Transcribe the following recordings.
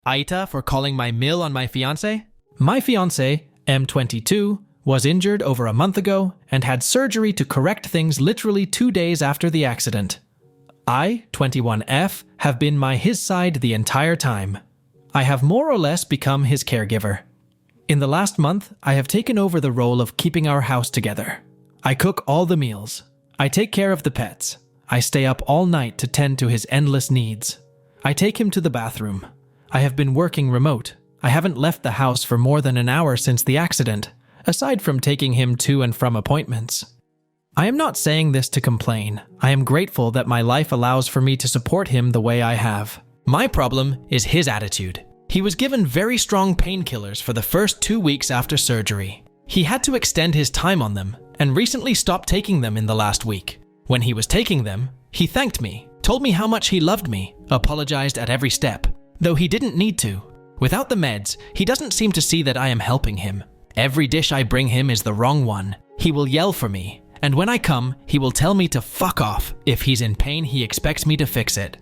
AITA for calling my mill on my fiancé? My fiancé, M22, was injured over a month ago and had surgery to correct things literally 2 days after the accident. I, 21F, have been by his side the entire time. I have more or less become his caregiver. In the last month, I have taken over the role of keeping our house together. I cook all the meals. I take care of the pets. I stay up all night to tend to his endless needs. I take him to the bathroom. I have been working remote. I haven't left the house for more than an hour since the accident, aside from taking him to and from appointments. I am not saying this to complain. I am grateful that my life allows for me to support him the way I have. My problem is his attitude. He was given very strong painkillers for the first 2 weeks after surgery. He had to extend his time on them and recently stopped taking them in the last week. When he was taking them, he thanked me, told me how much he loved me, apologized at every step, though he didn't need to. Without the meds, he doesn't seem to see that I am helping him. Every dish I bring him is the wrong one. He will yell for me, and when I come, he will tell me to fuck off. If he's in pain, he expects me to fix it.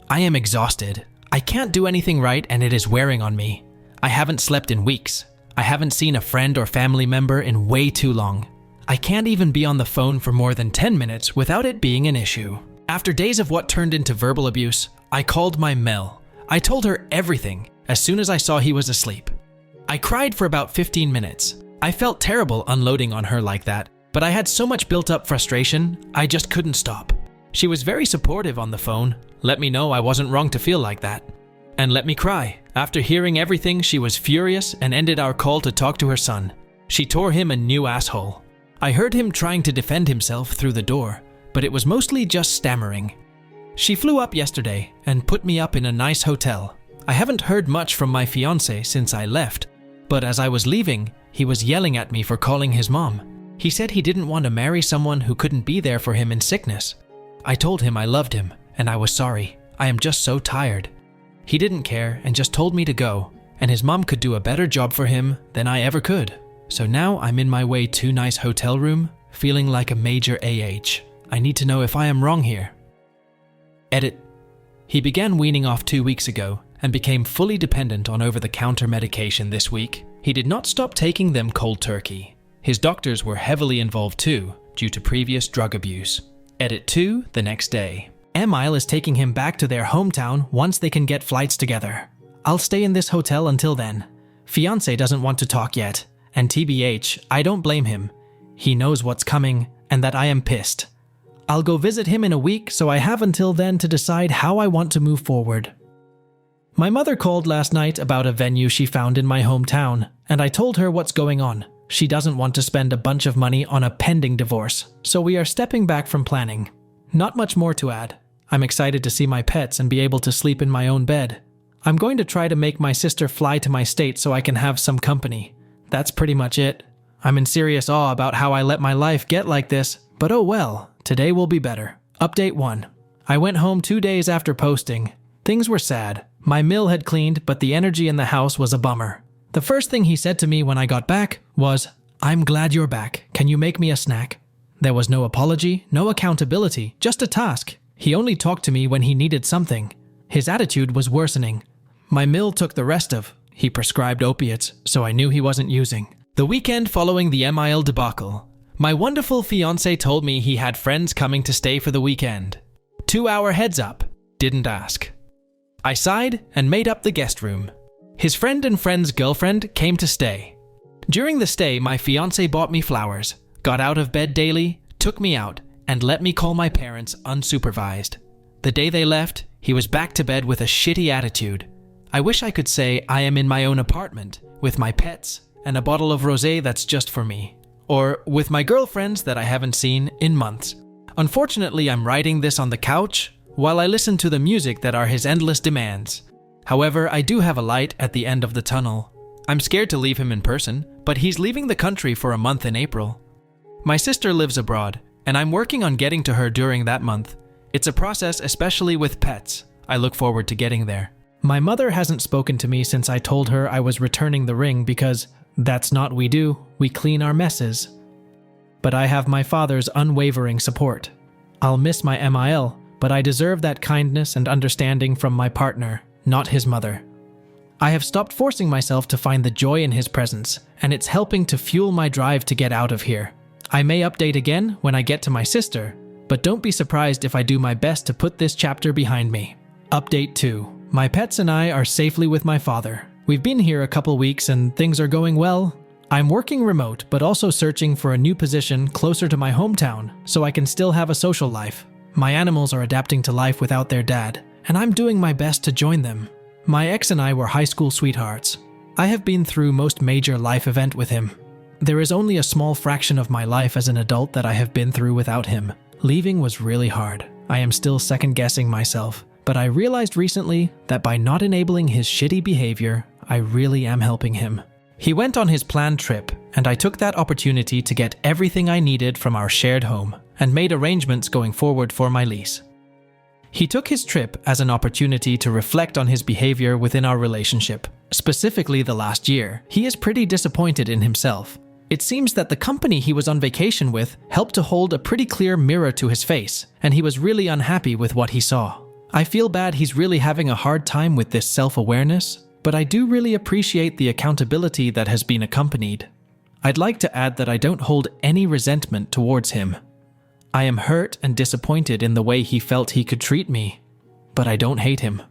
I am exhausted. I can't do anything right and it is wearing on me. I haven't slept in weeks. I haven't seen a friend or family member in way too long. I can't even be on the phone for more than 10 minutes without it being an issue. After days of what turned into verbal abuse, I called my Mel. I told her everything as soon as I saw he was asleep. I cried for about 15 minutes. I felt terrible unloading on her like that, but I had so much built-up frustration, I just couldn't stop. She was very supportive on the phone, let me know I wasn't wrong to feel like that, and let me cry. After hearing everything, she was furious and ended our call to talk to her son. She tore him a new asshole. I heard him trying to defend himself through the door, but it was mostly just stammering. She flew up yesterday and put me up in a nice hotel. I haven't heard much from my fiancé since I left, but as I was leaving, he was yelling at me for calling his mom. He said he didn't want to marry someone who couldn't be there for him in sickness. I told him I loved him, and I was sorry. I am just so tired. He didn't care and just told me to go, and his mom could do a better job for him than I ever could. So now I'm in my way to nice hotel room, feeling like a major AH. I need to know if I am wrong here. Edit. He began weaning off 2 weeks ago and became fully dependent on over-the-counter medication this week. He did not stop taking them cold turkey. His doctors were heavily involved too, due to previous drug abuse. Edit 2, the next day. Emile is taking him back to their hometown once they can get flights together. I'll stay in this hotel until then. Fiancé doesn't want to talk yet, and TBH, I don't blame him. He knows what's coming and that I am pissed. I'll go visit him in a week, so I have until then to decide how I want to move forward. My mother called last night about a venue she found in my hometown, and I told her what's going on. She doesn't want to spend a bunch of money on a pending divorce, so we are stepping back from planning. Not much more to add. I'm excited to see my pets and be able to sleep in my own bed. I'm going to try to make my sister fly to my state so I can have some company. That's pretty much it. I'm in serious awe about how I let my life get like this, but oh well, today will be better. Update 1. I went home 2 days after posting. Things were sad. My mill had cleaned, but the energy in the house was a bummer. The first thing he said to me when I got back was, "I'm glad you're back. Can you make me a snack?" There was no apology, no accountability, just a task. He only talked to me when he needed something. His attitude was worsening. My mill took the rest of. He prescribed opiates, so I knew he wasn't using. The weekend following the Emile debacle, my wonderful fiancé told me he had friends coming to stay for the weekend. 2-hour heads up. Didn't ask. I sighed and made up the guest room. His friend and friend's girlfriend came to stay. During the stay, my fiancé bought me flowers, got out of bed daily, took me out, and let me call my parents unsupervised. The day they left, he was back to bed with a shitty attitude. I wish I could say I am in my own apartment, with my pets, and a bottle of rosé that's just for me. Or with my girlfriends that I haven't seen in months. Unfortunately, I'm writing this on the couch, while I listen to the music that are his endless demands. However, I do have a light at the end of the tunnel. I'm scared to leave him in person, but he's leaving the country for a month in April. My sister lives abroad, and I'm working on getting to her during that month. It's a process, especially with pets. I look forward to getting there. My mother hasn't spoken to me since I told her I was returning the ring because that's not we do, we clean our messes. But I have my father's unwavering support. I'll miss my MIL, but I deserve that kindness and understanding from my partner, not his mother. I have stopped forcing myself to find the joy in his presence, and it's helping to fuel my drive to get out of here. I may update again when I get to my sister, but don't be surprised if I do my best to put this chapter behind me. Update 2. My pets and I are safely with my father. We've been here a couple weeks and things are going well. I'm working remote, but also searching for a new position closer to my hometown so I can still have a social life. My animals are adapting to life without their dad, and I'm doing my best to join them. My ex and I were high school sweethearts. I have been through most major life event with him. There is only a small fraction of my life as an adult that I have been through without him. Leaving was really hard. I am still second-guessing myself, but I realized recently that by not enabling his shitty behavior, I really am helping him. He went on his planned trip, and I took that opportunity to get everything I needed from our shared home and made arrangements going forward for my lease. He took his trip as an opportunity to reflect on his behavior within our relationship. Specifically the last year, he is pretty disappointed in himself. It seems that the company he was on vacation with helped to hold a pretty clear mirror to his face, and he was really unhappy with what he saw. I feel bad he's really having a hard time with this self-awareness, but I do really appreciate the accountability that has been accompanied. I'd like to add that I don't hold any resentment towards him. I am hurt and disappointed in the way he felt he could treat me, but I don't hate him.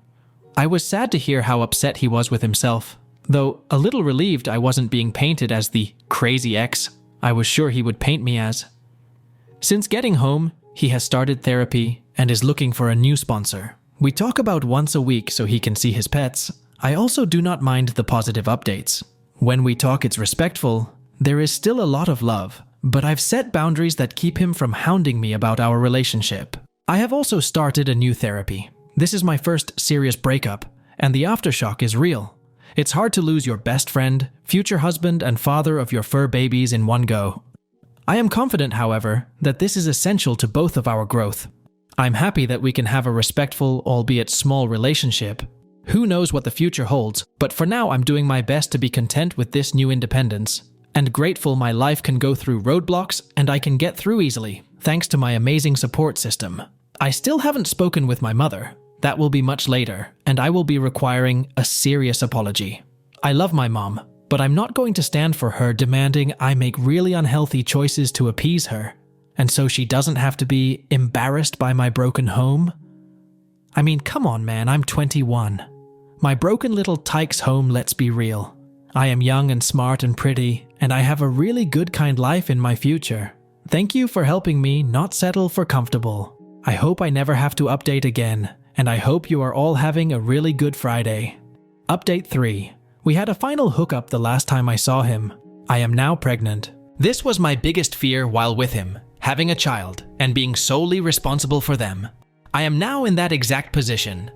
I was sad to hear how upset he was with himself, though a little relieved I wasn't being painted as the crazy ex I was sure he would paint me as. Since getting home, he has started therapy and is looking for a new sponsor. We talk about once a week so he can see his pets. I also do not mind the positive updates. When we talk, it's respectful. There is still a lot of love, but I've set boundaries that keep him from hounding me about our relationship. I have also started a new therapy. This is my first serious breakup, and the aftershock is real. It's hard to lose your best friend, future husband, and father of your fur babies in one go. I am confident, however, that this is essential to both of our growth. I'm happy that we can have a respectful, albeit small, relationship. Who knows what the future holds, but for now I'm doing my best to be content with this new independence, and grateful my life can go through roadblocks and I can get through easily, thanks to my amazing support system. I still haven't spoken with my mother. That will be much later, and I will be requiring a serious apology. I love my mom, but I'm not going to stand for her demanding I make really unhealthy choices to appease her, and so she doesn't have to be embarrassed by my broken home. I mean, come on, man, I'm 21. My broken little tyke's home, let's be real. I am young and smart and pretty, and I have a really good kind life in my future. Thank you for helping me not settle for comfortable. I hope I never have to update again, and I hope you are all having a really good Friday. Update 3. We had a final hookup the last time I saw him. I am now pregnant. This was my biggest fear while with him, having a child and being solely responsible for them. I am now in that exact position.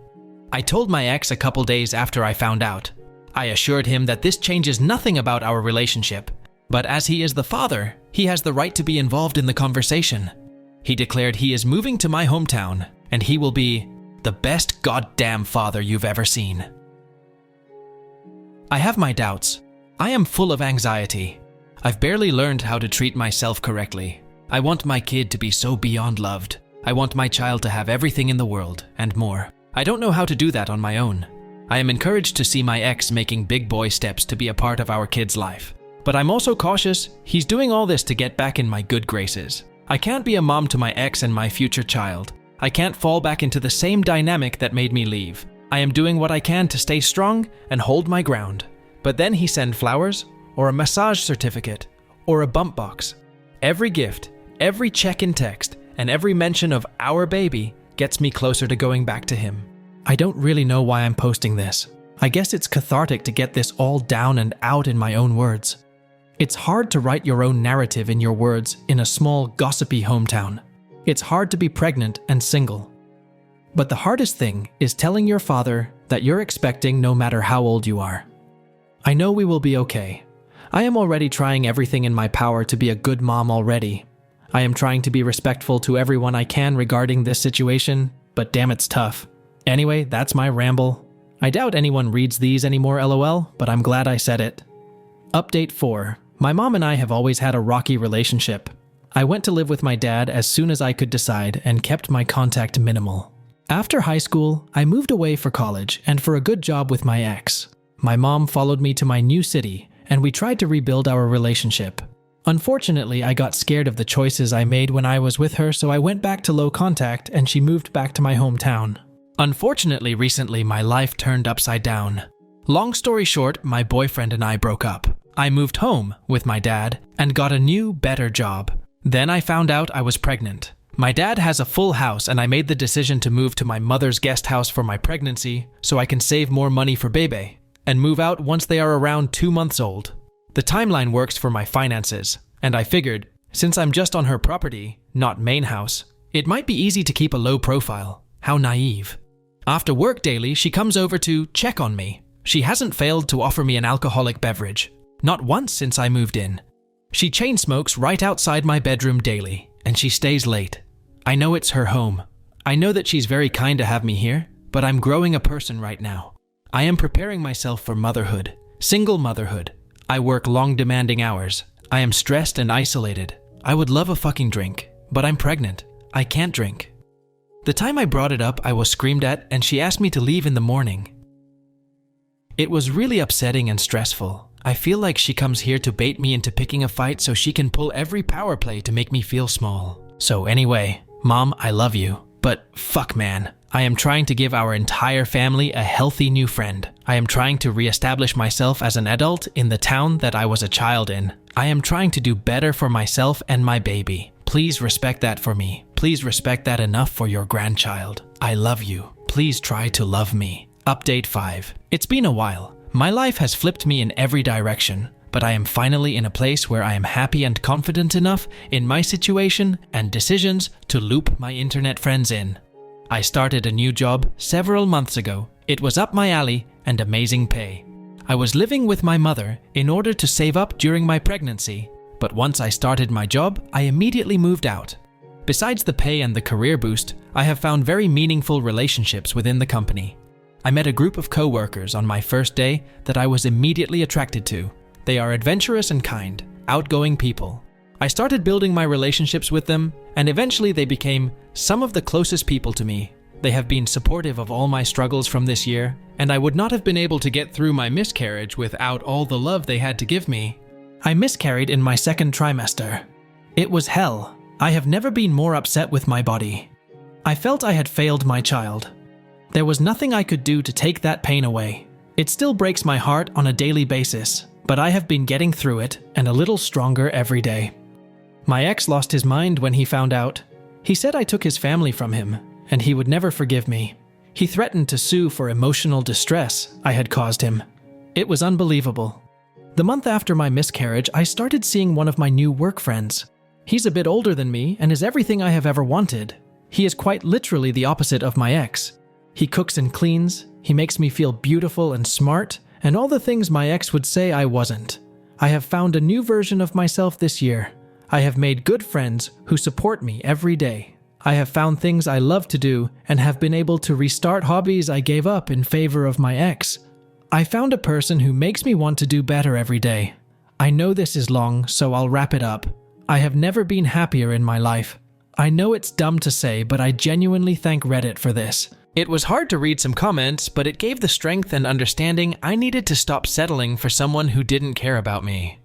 I told my ex a couple days after I found out. I assured him that this changes nothing about our relationship, but as he is the father, he has the right to be involved in the conversation. He declared he is moving to my hometown, and he will be the best goddamn father you've ever seen. I have my doubts. I am full of anxiety. I've barely learned how to treat myself correctly. I want my kid to be so beyond loved. I want my child to have everything in the world, and more. I don't know how to do that on my own. I am encouraged to see my ex making big boy steps to be a part of our kid's life. But I'm also cautious he's doing all this to get back in my good graces. I can't be a mom to my ex and my future child. I can't fall back into the same dynamic that made me leave. I am doing what I can to stay strong and hold my ground. But then he sends flowers, or a massage certificate, or a bump box. Every gift, every check-in text, and every mention of our baby gets me closer to going back to him. I don't really know why I'm posting this. I guess it's cathartic to get this all down and out in my own words. It's hard to write your own narrative in your words in a small, gossipy hometown. It's hard to be pregnant and single. But the hardest thing is telling your father that you're expecting no matter how old you are. I know we will be okay. I am already trying everything in my power to be a good mom already. I am trying to be respectful to everyone I can regarding this situation, but damn, it's tough. Anyway, that's my ramble. I doubt anyone reads these anymore, lol, but I'm glad I said it. Update 4. My mom and I have always had a rocky relationship. I went to live with my dad as soon as I could decide and kept my contact minimal. After high school, I moved away for college and for a good job with my ex. My mom followed me to my new city, and we tried to rebuild our relationship. Unfortunately, I got scared of the choices I made when I was with her, so I went back to low contact and she moved back to my hometown. Unfortunately, recently my life turned upside down. Long story short, my boyfriend and I broke up. I moved home with my dad and got a new, better job. Then I found out I was pregnant. My dad has a full house and I made the decision to move to my mother's guest house for my pregnancy so I can save more money for Bebe and move out once they are around 2 months old. The timeline works for my finances, and I figured, since I'm just on her property, not main house, it might be easy to keep a low profile. How naive. After work daily, she comes over to check on me. She hasn't failed to offer me an alcoholic beverage. Not once since I moved in. She chain smokes right outside my bedroom daily, and she stays late. I know it's her home. I know that she's very kind to have me here, but I'm growing a person right now. I am preparing myself for motherhood, single motherhood. I work long demanding hours. I am stressed and isolated. I would love a fucking drink, but I'm pregnant. I can't drink. The time I brought it up, I was screamed at and she asked me to leave in the morning. It was really upsetting and stressful. I feel like she comes here to bait me into picking a fight so she can pull every power play to make me feel small. So anyway, Mom, I love you, but fuck man. I am trying to give our entire family a healthy new friend. I am trying to reestablish myself as an adult in the town that I was a child in. I am trying to do better for myself and my baby. Please respect that for me. Please respect that enough for your grandchild. I love you. Please try to love me. Update 5. It's been a while. My life has flipped me in every direction, but I am finally in a place where I am happy and confident enough in my situation and decisions to loop my internet friends in. I started a new job several months ago. It was up my alley and amazing pay. I was living with my mother in order to save up during my pregnancy, but once I started my job, I immediately moved out. Besides the pay and the career boost, I have found very meaningful relationships within the company. I met a group of co-workers on my first day that I was immediately attracted to. They are adventurous and kind, outgoing people. I started building my relationships with them, and eventually they became some of the closest people to me. They have been supportive of all my struggles from this year, and I would not have been able to get through my miscarriage without all the love they had to give me. I miscarried in my second trimester. It was hell. I have never been more upset with my body. I felt I had failed my child. There was nothing I could do to take that pain away. It still breaks my heart on a daily basis, but I have been getting through it and a little stronger every day. My ex lost his mind when he found out. He said I took his family from him, and he would never forgive me. He threatened to sue for emotional distress I had caused him. It was unbelievable. The month after my miscarriage, I started seeing one of my new work friends. He's a bit older than me and is everything I have ever wanted. He is quite literally the opposite of my ex. He cooks and cleans, he makes me feel beautiful and smart, and all the things my ex would say I wasn't. I have found a new version of myself this year. I have made good friends who support me every day. I have found things I love to do and have been able to restart hobbies I gave up in favor of my ex. I found a person who makes me want to do better every day. I know this is long, so I'll wrap it up. I have never been happier in my life. I know it's dumb to say, but I genuinely thank Reddit for this. It was hard to read some comments, but it gave the strength and understanding I needed to stop settling for someone who didn't care about me.